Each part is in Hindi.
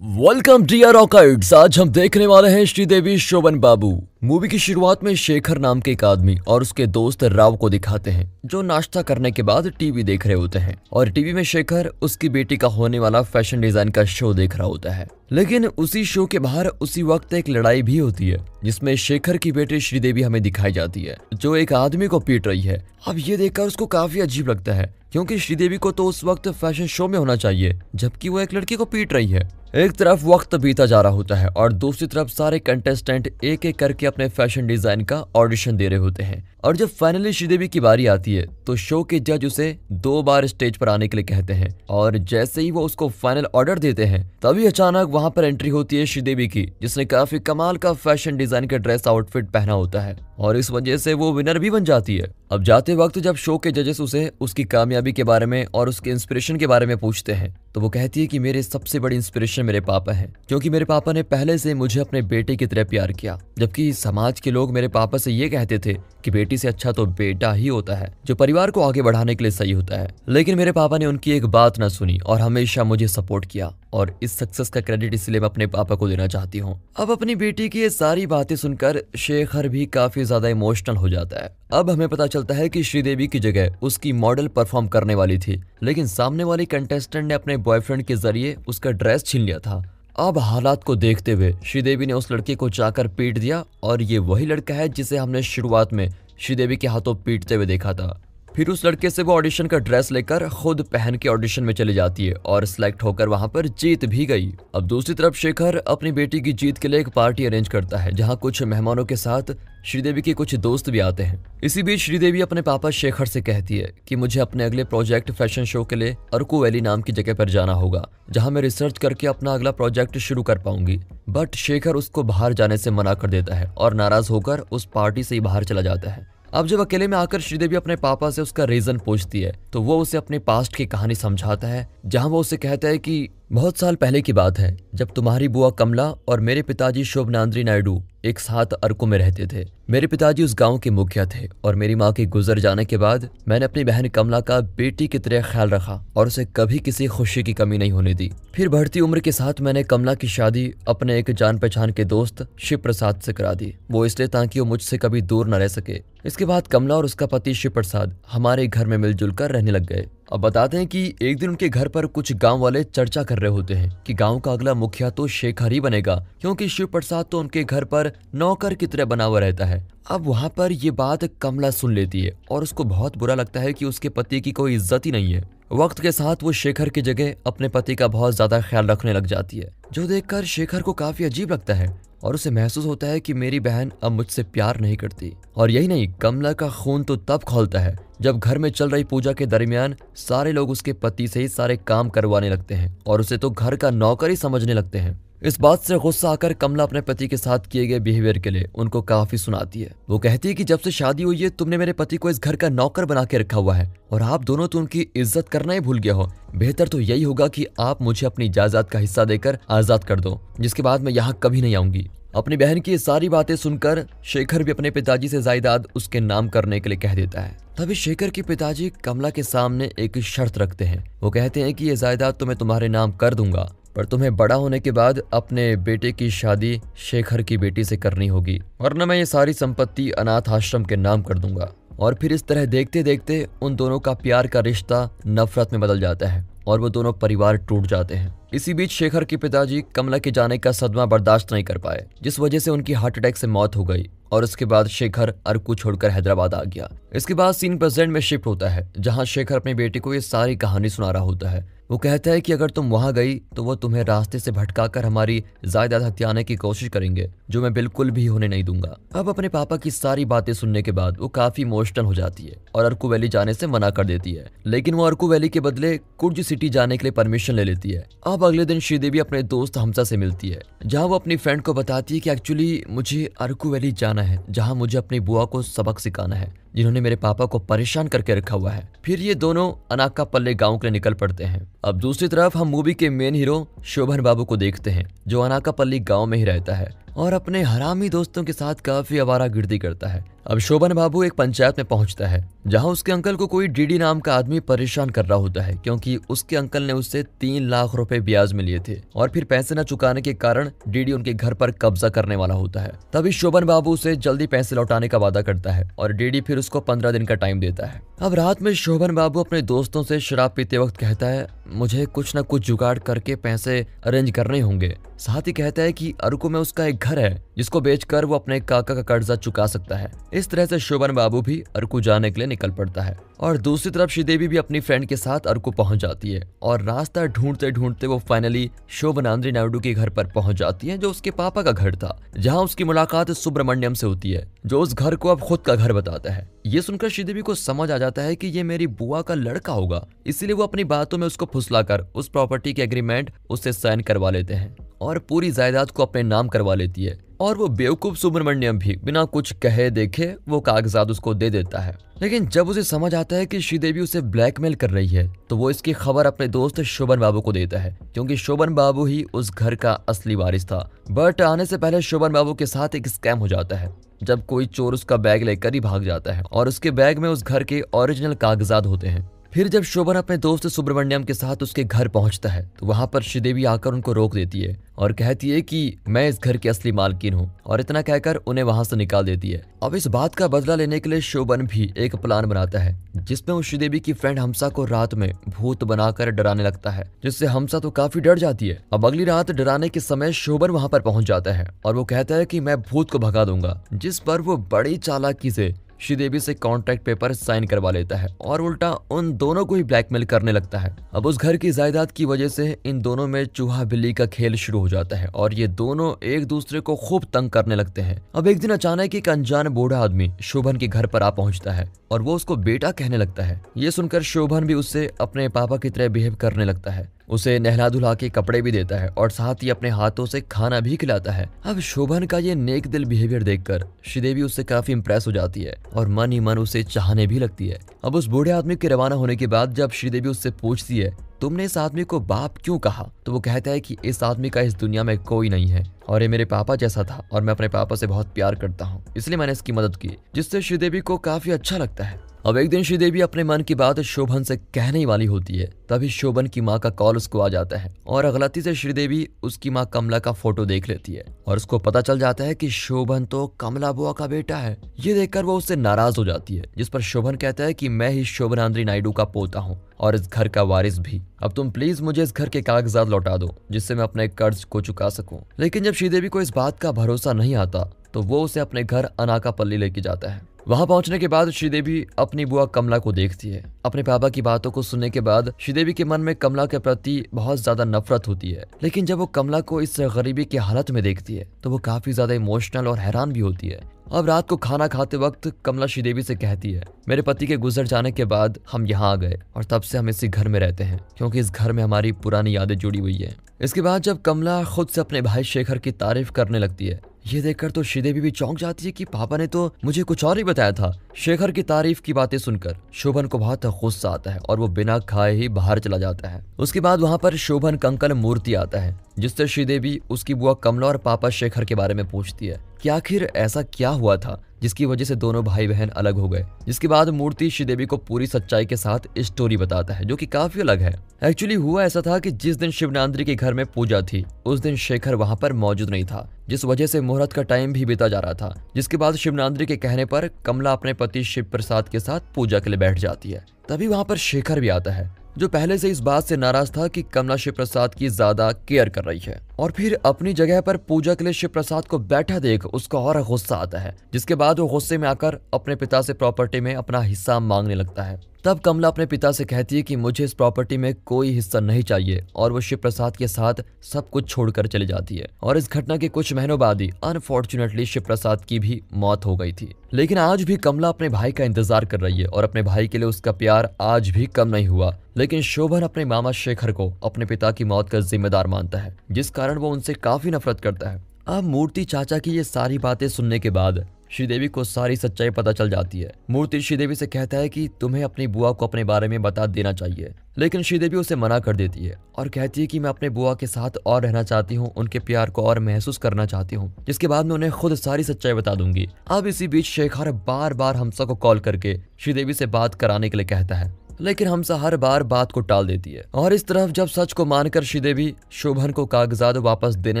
Welcome dear रॉकर्ड्स। आज हम देखने वाले हैं श्रीदेवी शोभन बाबू। मूवी की शुरुआत में शेखर नाम के एक आदमी और उसके दोस्त राव को दिखाते हैं जो नाश्ता करने के बाद टीवी देख रहे होते हैं और टीवी में शेखर उसकी बेटी का होने वाला फैशन डिजाइन का शो देख रहा होता है। लेकिन उसी शो के बाहर उसी वक्त एक लड़ाई भी होती है जिसमें शेखर की बेटी श्रीदेवी हमें दिखाई जाती है जो एक आदमी को पीट रही है। अब ये देखकर उसको काफी अजीब लगता है क्योंकि श्रीदेवी को तो उस वक्त फैशन शो में होना चाहिए जबकि वो एक लड़की को पीट रही है। एक तरफ वक्त बीता जा रहा होता है और दूसरी तरफ सारे कंटेस्टेंट एक एक करके अपने फैशन डिजाइन का ऑडिशन दे रहे होते हैं और जब फाइनली श्रीदेवी की बारी आती है तो शो के जज उसे 2 बार स्टेज पर आने के लिए कहते हैं और जैसे ही वो उसको फाइनल ऑर्डर देते हैं तभी अचानक वहां पर एंट्री होती है श्रीदेवी की जिसने काफी कमाल का फैशन डिजाइन का ड्रेस आउटफिट पहना होता है और इस वजह से वो विनर भी बन जाती है। अब जाते वक्त जब शो के जजेस उसे उसकी कामयाबी के बारे में और उसके इंस्पिरेशन के बारे में पूछते हैं तो वो कहती है कि मेरे सबसे बड़ी इंस्पिरेशन मेरे पापा हैं क्योंकि मेरे पापा ने पहले से मुझे अपने बेटे की तरह प्यार किया। जबकि समाज के लोग मेरे पापा से ये कहते थे कि बेटी से अच्छा तो बेटा ही होता है जो परिवार को आगे बढ़ाने के लिए सही होता है, लेकिन मेरे पापा ने उनकी एक बात न सुनी और हमेशा मुझे सपोर्ट किया और इस सक्सेस का क्रेडिट इसलिए मैं अपने पापा को देना चाहती हूँ। अब अपनी बेटी की ये सारी बातें सुनकर शेखर भी काफी ज्यादा इमोशनल हो जाता है। अब हमें पता चलता है कि श्रीदेवी की जगह उसकी मॉडल परफॉर्म करने वाली थी लेकिन सामने वाली कंटेस्टेंट ने अपने बॉयफ्रेंड के जरिए उसका ड्रेस छीन लिया था। अब हालात को देखते हुए श्रीदेवी ने उस लड़के को जाकर पीट दिया और ये वही लड़का है जिसे हमने शुरुआत में श्रीदेवी के हाथों पीटते हुए देखा था। फिर उस लड़के से वो ऑडिशन का ड्रेस लेकर खुद पहन के ऑडिशन में चली जाती है और सिलेक्ट होकर वहां पर जीत भी गई। अब दूसरी तरफ शेखर अपनी बेटी की जीत के लिए एक पार्टी अरेंज करता है जहां कुछ मेहमानों के साथ श्रीदेवी के कुछ दोस्त भी आते हैं। इसी बीच श्रीदेवी अपने पापा शेखर से कहती है कि मुझे अपने अगले प्रोजेक्ट फैशन शो के लिए अरकू वैली नाम की जगह पर जाना होगा जहां मैं रिसर्च करके अपना अगला प्रोजेक्ट शुरू कर पाऊंगी। बट शेखर उसको बाहर जाने से मना कर देता है और नाराज होकर उस पार्टी से ही बाहर चला जाता है। अब जब अकेले में आकर श्रीदेवी अपने पापा से उसका रीजन पूछती है तो वो उसे अपने पास्ट की कहानी समझाता है जहां वो उसे कहता है कि बहुत साल पहले की बात है जब तुम्हारी बुआ कमला और मेरे पिताजी शोभनाद्री नायडू एक साथ अरकू में रहते थे। मेरे पिताजी उस गांव के मुखिया थे और मेरी माँ के गुजर जाने के बाद मैंने अपनी बहन कमला का बेटी की तरह ख्याल रखा और उसे कभी किसी खुशी की कमी नहीं होने दी। फिर बढ़ती उम्र के साथ मैंने कमला की शादी अपने एक जान पहचान के दोस्त शिव प्रसाद से करा दी, वो इसलिए ताकि वो मुझसे कभी दूर न रह सके। इसके बाद कमला और उसका पति शिव प्रसाद हमारे घर में मिलजुल कर रहने लग गए। अब बताते हैं कि एक दिन उनके घर पर कुछ गांव वाले चर्चा कर रहे होते हैं कि गांव का अगला मुखिया तो शेखर ही बनेगा क्योंकि शिव प्रसाद तो उनके घर पर नौकर की तरह बना हुआ रहता है। अब वहां पर ये बात कमला सुन लेती है और उसको बहुत बुरा लगता है कि उसके पति की कोई इज्जत ही नहीं है। वक्त के साथ वो शेखर की जगह अपने पति का बहुत ज्यादा ख्याल रखने लग जाती है जो देखकर शेखर को काफी अजीब लगता है और उसे महसूस होता है कि मेरी बहन अब मुझसे प्यार नहीं करती। और यही नहीं, कमला का खून तो तब खौलता है जब घर में चल रही पूजा के दरमियान सारे लोग उसके पति से ही सारे काम करवाने लगते हैं और उसे तो घर का नौकर ही समझने लगते हैं। इस बात से गुस्सा आकर कमला अपने पति के साथ किए गए बिहेवियर के लिए उनको काफी सुनाती है। वो कहती है कि जब से शादी हुई है तुमने मेरे पति को इस घर का नौकर बना के रखा हुआ है और आप दोनों तो उनकी इज्जत करना ही भूल गया हो। बेहतर तो यही होगा कि आप मुझे अपनी जायदाद का हिस्सा देकर आजाद कर दो, जिसके बाद मैं यहाँ कभी नहीं आऊंगी। अपनी बहन की सारी बातें सुनकर शेखर भी अपने पिताजी से जायदाद उसके नाम करने के लिए कह देता है। तभी शेखर के पिताजी कमला के सामने एक शर्त रखते हैं। वो कहते हैं कि ये जायदाद तो मैं तुम्हारे नाम कर दूंगा पर तुम्हें बड़ा होने के बाद अपने बेटे की शादी शेखर की बेटी से करनी होगी वरना मैं ये सारी संपत्ति अनाथ आश्रम के नाम कर दूंगा। और फिर इस तरह देखते देखते उन दोनों का प्यार का रिश्ता नफरत में बदल जाता है और वो दोनों परिवार टूट जाते हैं। इसी बीच शेखर के पिताजी कमला के जाने का सदमा बर्दाश्त नहीं कर पाए जिस वजह से उनकी हार्ट अटैक से मौत हो गई और उसके बाद शेखर अरकू छोड़कर हैदराबाद आ गया। इसके बाद सीन प्रेजेंट में शिफ्ट होता है जहां शेखर अपनी बेटी को ये सारी कहानी सुना रहा होता है। वो कहता है कि अगर तुम वहां गई तो वो तुम्हें रास्ते से भटकाकर हमारी जायदाद हथियाने की कोशिश करेंगे जो मैं बिल्कुल भी होने नहीं दूंगा। अब अपने पापा की सारी बातें सुनने के बाद वो काफी इमोशनल हो जाती है और अरकू वैली जाने से मना कर देती है, लेकिन वो अरकू वैली के बदले कुर्ज सिटी जाने के लिए परमिशन ले लेती है। अब अगले दिन श्रीदेवी अपने दोस्त हमजा से मिलती है जहाँ वो अपनी फ्रेंड को बताती है कि एक्चुअली मुझे अरकू वैली जाना है जहाँ मुझे अपनी बुआ को सबक सिखाना है जिन्होंने मेरे पापा को परेशान करके रखा हुआ है। फिर ये दोनों अनाकापल्ली गांव के लिए निकल पड़ते हैं। अब दूसरी तरफ हम मूवी के मेन हीरो शोभन बाबू को देखते हैं जो अनाकापल्ली गांव में ही रहता है और अपने हरामी दोस्तों के साथ काफी आवारागर्दी करता है अब शोभन बाबू एक पंचायत में पहुंचता है जहां उसके अंकल को कोई डीडी नाम का आदमी परेशान कर रहा होता है, क्योंकि उसके अंकल ने उससे 3 लाख रुपए ब्याज में लिए थे और फिर पैसे न चुकाने के कारण डीडी उनके घर पर कब्जा करने वाला होता है। तभी शोभन बाबू उसे जल्दी पैसे लौटाने का वादा करता है और डीडी फिर उसको 15 दिन का टाइम देता है। अब रात में शोभन बाबू अपने दोस्तों से शराब पीते वक्त कहता है, मुझे कुछ न कुछ जुगाड़ करके पैसे अरेंज करने होंगे। साथ ही कहता है कि अरकू में उसका एक घर है जिसको बेचकर वो अपने काका का कर्जा चुका सकता है। इस तरह से शोभन बाबू भी अरकू जाने के लिए निकल पड़ता है और दूसरी तरफ श्रीदेवी भी अपनी फ्रेंड के साथ अरकू पहुंच जाती है और रास्ता ढूंढते ढूंढते वो फाइनली शोभनाद्री नायडू के घर पर पहुंच जाती है, जो उसके पापा का घर था, जहां उसकी मुलाकात सुब्रमण्यम से होती है, जो उस घर को अब खुद का घर बताता है। ये सुनकर श्रीदेवी को समझ आ जाता है कि ये मेरी बुआ का लड़का होगा, इसीलिए वो अपनी बातों में उसको फुसलाकर उस प्रॉपर्टी के एग्रीमेंट उससे साइन करवा लेते हैं और पूरी जायदाद को अपने नाम करवा लेती है। और वो बेवकूफ सुब्रमण्यम भी बिना कुछ कहे देखे वो कागजात उसको दे देता है। लेकिन जब उसे समझ आता है कि श्रीदेवी उसे ब्लैकमेल कर रही है तो वो इसकी खबर अपने दोस्त शोभन बाबू को देता है, क्योंकि शोभन बाबू ही उस घर का असली वारिस था। बट आने से पहले शोभन बाबू के साथ एक स्कैम हो जाता है जब कोई चोर उसका बैग लेकर ही भाग जाता है और उसके बैग में उस घर के ओरिजिनल कागजात होते हैं। फिर जब शोभन अपने दोस्त सुब्रमण्यम के साथ उसके घर पहुंचता है तो वहां पर श्रीदेवी आकर उनको रोक देती है और कहती है कि मैं इस घर की असली मालकिन हूं, और इतना कहकर उन्हें वहां से निकाल देती है। अब इस बात का बदला लेने के लिए शोभन भी एक प्लान बनाता है जिसमें वो श्रीदेवी की फ्रेंड हमसा को रात में भूत बनाकर डराने लगता है, जिससे हमसा तो काफी डर जाती है। अब अगली रात डराने के समय शोभन वहां पर पहुंच जाता है और वो कहता है कि मैं भूत को भगा दूंगा, जिस पर वो बड़ी चालाकी से श्रीदेवी से कॉन्ट्रैक्ट पेपर साइन करवा लेता है और उल्टा उन दोनों को ही ब्लैकमेल करने लगता है। अब उस घर की जायदाद की वजह से इन दोनों में चूहा बिल्ली का खेल शुरू हो जाता है और ये दोनों एक दूसरे को खूब तंग करने लगते हैं। अब एक दिन अचानक एक अनजान बूढ़ा आदमी शोभन के घर पर आ पहुंचता है और वो उसको बेटा कहने लगता है। ये सुनकर शोभन भी उससे अपने पापा की तरह बिहेव करने लगता है, उसे नहला धुला के कपड़े भी देता है और साथ ही अपने हाथों से खाना भी खिलाता है। अब शोभन का ये नेक दिल बिहेवियर देखकर श्रीदेवी उससे काफी इंप्रेस हो जाती है और मन ही मन उसे चाहने भी लगती है। अब उस बूढ़े आदमी के रवाना होने के बाद जब श्रीदेवी उससे पूछती है, तुमने इस आदमी को बाप क्यों कहा, तो वो कहता है कि इस आदमी का इस दुनिया में कोई नहीं है और ये मेरे पापा जैसा था और मैं अपने पापा से बहुत प्यार करता हूँ, इसलिए मैंने इसकी मदद की, जिससे श्रीदेवी को काफी अच्छा लगता है। अब एक दिन श्रीदेवी अपने मन की बात शोभन से कहने ही वाली होती है, तभी शोभन की माँ का कॉल उसको आ जाता है और गलती से श्रीदेवी उसकी माँ कमला का फोटो देख लेती है और उसको पता चल जाता है कि शोभन तो कमला बुआ का बेटा है। ये देखकर वो उससे नाराज हो जाती है, जिस पर शोभन कहता है कि मैं ही शोभनाद्री नायडू का पोता हूँ और इस घर का वारिस भी। अब तुम प्लीज मुझे इस घर के कागजात लौटा दो जिससे मैं अपने कर्ज को चुका सकूं। लेकिन जब श्रीदेवी को इस बात का भरोसा नहीं आता तो वो उसे अपने घर अनाकापल्ली लेके जाता है। वहां पहुंचने के बाद श्रीदेवी अपनी बुआ कमला को देखती है। अपने पापा की बातों को सुनने के बाद श्रीदेवी के मन में कमला के प्रति बहुत ज्यादा नफरत होती है, लेकिन जब वो कमला को इस गरीबी की हालत में देखती है तो वो काफी ज्यादा इमोशनल और हैरान भी होती है। अब रात को खाना खाते वक्त कमला श्रीदेवी से कहती है, मेरे पति के गुजर जाने के बाद हम यहाँ आ गए और तब से हम इसी घर में रहते हैं, क्योंकि इस घर में हमारी पुरानी यादें जुड़ी हुई है। इसके बाद जब कमला खुद से अपने भाई शेखर की तारीफ करने लगती है, ये देखकर तो श्रीदेवी भी चौंक जाती है कि पापा ने तो मुझे कुछ और ही बताया था। शेखर की तारीफ की बातें सुनकर शोभन को बहुत गुस्सा आता है और वो बिना खाए ही बाहर चला जाता है। उसके बाद वहां पर शोभन का अंकल मूर्ति आता है, जिससे श्रीदेवी उसकी बुआ कमला और पापा शेखर के बारे में पूछती है कि आखिर ऐसा क्या हुआ था जिसकी वजह से दोनों भाई बहन अलग हो गए। जिसके बाद मूर्ति श्रीदेवी को पूरी सच्चाई के साथ स्टोरी बताता है, जो कि काफी अलग है। एक्चुअली हुआ ऐसा था कि जिस दिन शिवनाद्री के घर में पूजा थी उस दिन शेखर वहां पर मौजूद नहीं था, जिस वजह से मुहूर्त का टाइम भी बीता जा रहा था। जिसके बाद शिवनाद्री के कहने पर कमला अपने पति शिव प्रसाद के साथ पूजा के लिए बैठ जाती है। तभी वहां पर शेखर भी आता है, जो पहले से इस बात से नाराज था कि कमला शिव प्रसाद की ज्यादा केयर कर रही है, और फिर अपनी जगह पर पूजा के लिए शिव प्रसाद को बैठा देख उसको और गुस्सा आता है। जिसके बाद वो गुस्से में आकर अपने पिता से प्रॉपर्टी में अपना हिस्सा मांगने लगता है। तब कमला अपने पिता से कहती है कि मुझे इस प्रॉपर्टी में कोई हिस्सा नहीं चाहिए और वो शिव प्रसाद के साथ सब कुछ छोड़कर चली जाती है। और इस घटना के कुछ महीनों बाद ही अनफॉर्चुनेटली शिव प्रसाद की भी मौत हो गई थी। लेकिन आज भी कमला अपने भाई का इंतजार कर रही है और अपने भाई के लिए उसका प्यार आज भी कम नहीं हुआ। लेकिन शोभन अपने मामा शेखर को अपने पिता की मौत का जिम्मेदार मानता है, जिस कारण वो उनसे काफी नफरत करता है। अब मूर्ति चाचा की ये सारी बातें सुनने के बाद श्रीदेवी को सारी सच्चाई पता चल जाती है। मूर्ति श्रीदेवी से कहता है कि तुम्हें अपनी बुआ को अपने बारे में बता देना चाहिए, लेकिन श्रीदेवी उसे मना कर देती है और कहती है कि मैं अपने बुआ के साथ और रहना चाहती हूँ, उनके प्यार को और महसूस करना चाहती हूँ, जिसके बाद मैं उन्हें खुद सारी सच्चाई बता दूंगी। अब इसी बीच शेखर बार बार हमसा को कॉल करके श्रीदेवी से बात कराने के लिए कहता है, लेकिन हमसा हर बार बात को टाल देती है। और इस तरफ जब सच को मानकर श्रीदेवी शोभन को कागजात वापस देने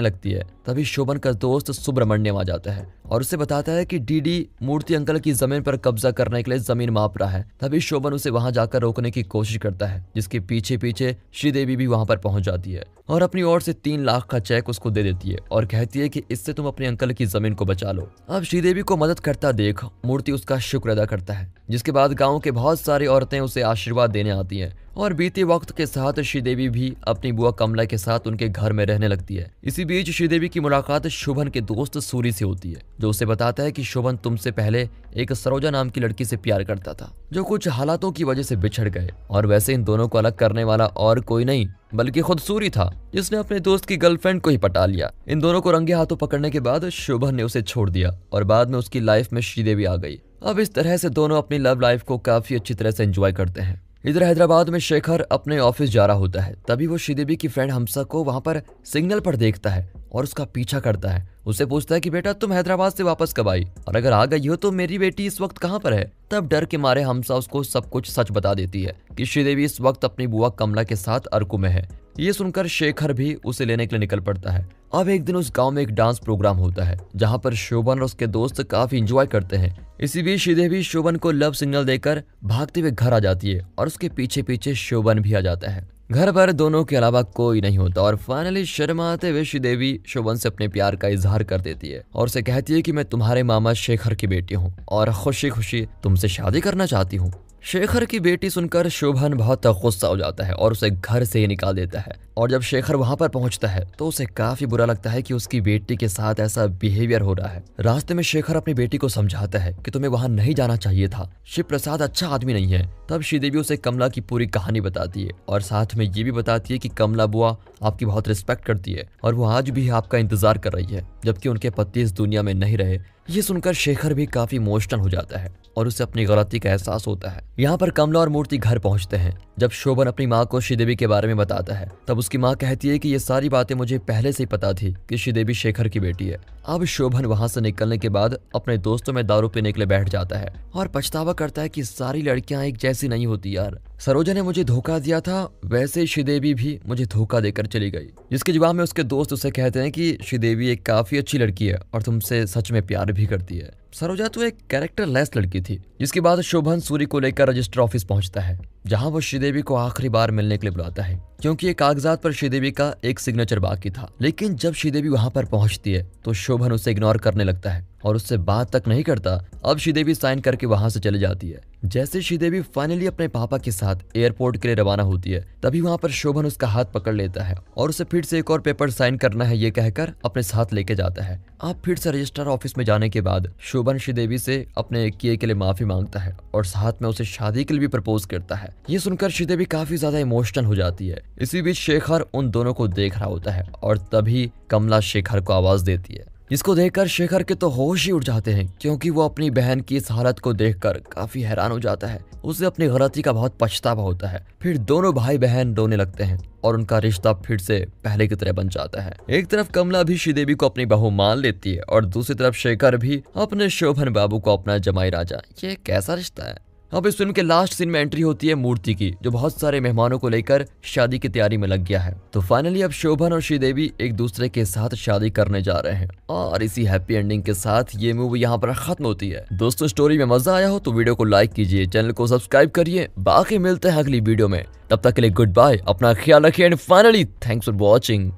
लगती है, तभी शोभन का दोस्त सुब्रमण्यम आ जाता है और उसे बताता है कि डीडी मूर्ति अंकल की जमीन पर कब्जा करने के लिए जमीन माप रहा है। तभी शोभन उसे वहां जाकर रोकने की कोशिश करता है, जिसके पीछे पीछे श्रीदेवी भी वहां पर पहुंच जाती है और अपनी ओर से 3 लाख का चेक उसको दे देती है और कहती है कि इससे तुम अपने अंकल की जमीन को बचा लो। अब श्रीदेवी को मदद करता देख मूर्ति उसका शुक्र अदा करता है, जिसके बाद गाँव के बहुत सारी औरतें उसे आशीर्वाद देने आती है और बीते वक्त के साथ श्रीदेवी भी अपनी बुआ कमला के साथ उनके घर में रहने लगती है। इसी बीच श्रीदेवी की मुलाकात शोभन के दोस्त सूरी से होती है, जो उसे बताता है कि शोभन तुमसे पहले एक सरोजा नाम की लड़की से प्यार करता था, जो कुछ हालातों की वजह से बिछड़ गए। और वैसे इन दोनों को अलग करने वाला और कोई नहीं बल्कि खुद सूरी था, जिसने अपने दोस्त की गर्लफ्रेंड को ही पटा लिया। इन दोनों को रंगे हाथों पकड़ने के बाद शोभन ने उसे छोड़ दिया और बाद में उसकी लाइफ में श्रीदेवी आ गई। अब इस तरह से दोनों अपनी लव लाइफ को काफी अच्छी तरह से एंजॉय करते हैं। इधर हैदराबाद में शेखर अपने ऑफिस जा रहा होता है, तभी वो श्रीदेवी की फ्रेंड हमसा को वहां पर सिग्नल पर देखता है और उसका पीछा करता है। उससे पूछता है कि बेटा तुम हैदराबाद से वापस कब आई, और अगर आ गई हो तो मेरी बेटी इस वक्त कहाँ पर है। तब डर के मारे हमसा उसको सब कुछ सच बता देती है कि श्रीदेवी इस वक्त अपनी बुआ कमला के साथ अरकू में है। ये सुनकर शेखर भी उसे लेने के लिए निकल पड़ता है। अब एक दिन उस गांव में एक डांस प्रोग्राम होता है, जहां पर शोभन और उसके दोस्त काफी एंजॉय करते हैं। इसी बीच श्रीदेवी शोभन को लव सिग्नल देकर भागते हुए घर आ जाती है और उसके पीछे पीछे शोभन भी आ जाता है। घर पर दोनों के अलावा कोई नहीं होता और फाइनली शर्माते हुए श्रीदेवी शोभन से अपने प्यार का इजहार कर देती है और उसे कहती है कि मैं तुम्हारे मामा शेखर की बेटी हूँ और खुशी खुशी तुमसे शादी करना चाहती हूँ। शेखर की बेटी सुनकर शोभन बहुत गुस्सा हो जाता है और उसे घर से ही निकाल देता है। और जब शेखर वहां पर पहुंचता है तो उसे काफी बुरा लगता है कि उसकी बेटी के साथ ऐसा बिहेवियर हो रहा है। रास्ते में शेखर अपनी बेटी को समझाता है कि तुम्हें वहां नहीं जाना चाहिए था, शिव प्रसाद अच्छा आदमी नहीं है। तब श्रीदेवी उसे कमला की पूरी कहानी बताती है और साथ में ये भी बताती है कि कमला बुआ आपकी बहुत रिस्पेक्ट करती है और वो आज भी आपका इंतजार कर रही है, जबकि उनके पति इस दुनिया में नहीं रहे। ये सुनकर शेखर भी काफी इमोशनल हो जाता है और उसे अपनी गलती का एहसास होता है। यहाँ पर कमला और मूर्ति घर पहुंचते हैं। जब शोभन अपनी माँ को श्रीदेवी के बारे में बताता है, तब उसकी माँ कहती है कि ये सारी बातें मुझे पहले से ही पता थी कि श्रीदेवी शेखर की बेटी है। अब शोभन वहां से निकलने के बाद अपने दोस्तों में दारू पीने के लिए बैठ जाता है और पछतावा करता है कि सारी लड़कियां एक जैसी नहीं होती यार। सरोजा ने मुझे धोखा दिया था, वैसे श्रीदेवी भी मुझे धोखा देकर चली गई। जिसके जवाब में उसके दोस्त उसे कहते हैं कि श्रीदेवी एक काफी अच्छी लड़की है और तुमसे सच में प्यार भी करती है। सरोजा तो एक कैरेक्टर लेस लड़की थी। जिसके बाद शोभन सूरी को लेकर रजिस्टर ऑफिस पहुंचता है, जहां वो श्रीदेवी को आखिरी बार मिलने के लिए बुलाता है, क्योंकि ये कागजात पर श्रीदेवी का एक सिग्नेचर बाकी था। लेकिन जब श्रीदेवी वहां पर पहुंचती है तो शोभन उसे इग्नोर करने लगता है और उससे बात तक नहीं करता। अब श्रीदेवी साइन करके वहां से चली जाती है। जैसे श्रीदेवी फाइनली अपने पापा के साथ एयरपोर्ट के लिए रवाना होती है, तभी वहां पर शोभन उसका हाथ पकड़ लेता है और उसे फिर से एक और पेपर साइन करना है ये कहकर अपने साथ लेके जाता है। अब फिर से रजिस्ट्रार ऑफिस में जाने के बाद शोभन श्रीदेवी से अपने किए के लिए माफी मांगता है और साथ में उसे शादी के लिए भी प्रपोज करता है। ये सुनकर श्रीदेवी काफी ज्यादा इमोशनल हो जाती है। इसी बीच शेखर उन दोनों को देख रहा होता है और तभी कमला शेखर को आवाज देती है, जिसको देखकर शेखर के तो होश ही उड़ जाते हैं, क्योंकि वो अपनी बहन की इस हालत को देखकर काफी हैरान हो जाता है। उसे अपनी गलती का बहुत पछतावा होता है। फिर दोनों भाई बहन रोने लगते हैं और उनका रिश्ता फिर से पहले की तरह बन जाता है। एक तरफ कमला भी श्रीदेवी को अपनी बहू मान लेती है और दूसरी तरफ शेखर भी अपने शोभन बाबू को अपना जमाई राजा। ये कैसा रिश्ता है। अब इस फिल्म के लास्ट सीन में एंट्री होती है मूर्ति की, जो बहुत सारे मेहमानों को लेकर शादी की तैयारी में लग गया है। तो फाइनली अब शोभन और श्रीदेवी एक दूसरे के साथ शादी करने जा रहे हैं और इसी हैप्पी एंडिंग के साथ ये मूवी यहाँ पर खत्म होती है। दोस्तों, स्टोरी में मजा आया हो तो वीडियो को लाइक कीजिए, चैनल को सब्सक्राइब करिए। बाकी मिलते हैं अगली वीडियो में, तब तक के लिए गुड बाय, अपना ख्याल रखिए and finally thanks for watching.